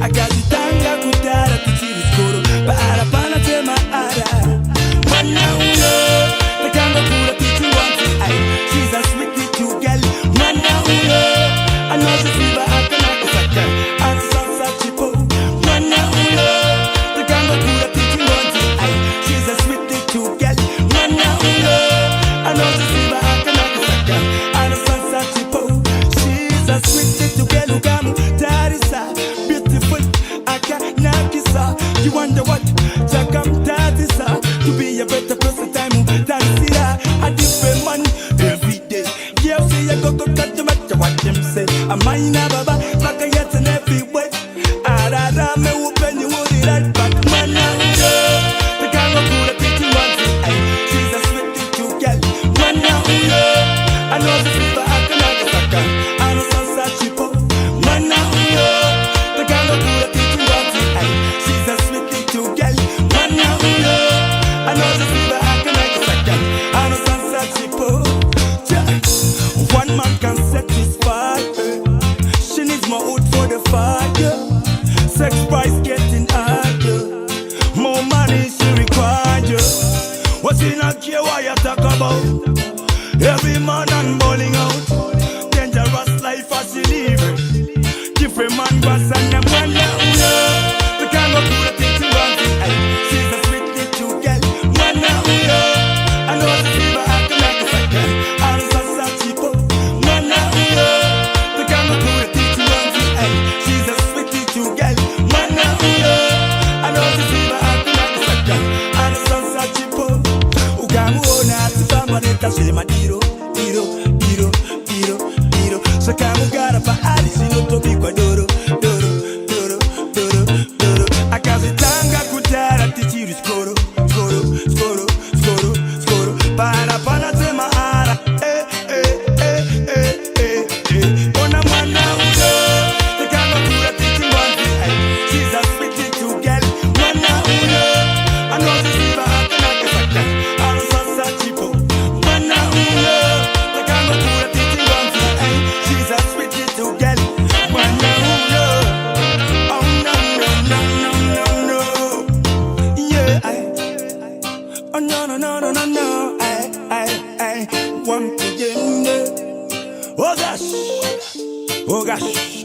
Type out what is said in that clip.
Akazitanga kutara tichiri skoro para pana tema ara mana uno takanga kula tichi wanti ai she's a sweet little girl mana uno anoza siba akana kusaka ansa chipo mana uno takanga kula tichi wanti ai she's a sweet little girl mana uno anoza siba akana kusaka ansa chipo she's a sweet little girl ukamu tarisa you wonder what Jakam Tadisa to be a better person time than Sira a different man every day. Yeah, say I go cut the matter what them say. A minor baba, like a yet and every way. Ara me open you would right back. Man, the kind of good at it you want it. She's a sweet little girl. Man, I know the river I can Saka. I know some chipo. Man, the kind of good at it you want it. She's a sweet little girl. Man, I know the river I can Saka. I know some chipo. One man can satisfy her. She needs more wood for the fire. Sex price getting higher. More money she require. What's in a care what you talk about? Every man and bowling out. Dangerous life as she live. Different man was and them one now. The kind of good thing to want it. She's a sweet little girl. One now. I know the river I can like a second. I'm so cheapo. One now. The kind of good thing to want it. She's a sweet little girl. One now. I know the river I can like a second. I'm so cheapo. Ukamuona tufambaneta shema diro. Sakamugara pa alisi no tobi kwa doro. Akazitanga kutara tichiri skoro. Para pana tema ara. Ona mwana uno. The kind of good at it you want it. She's a sweet little girl. Mwana uno. I know the river I can like a saka. I'm so cheapo. Mwana uno. The kind of good at it you want it. She's a sweet little girl. Mwana uno. Oh no. Yeah, oh no. I want to get in there. Oh gosh.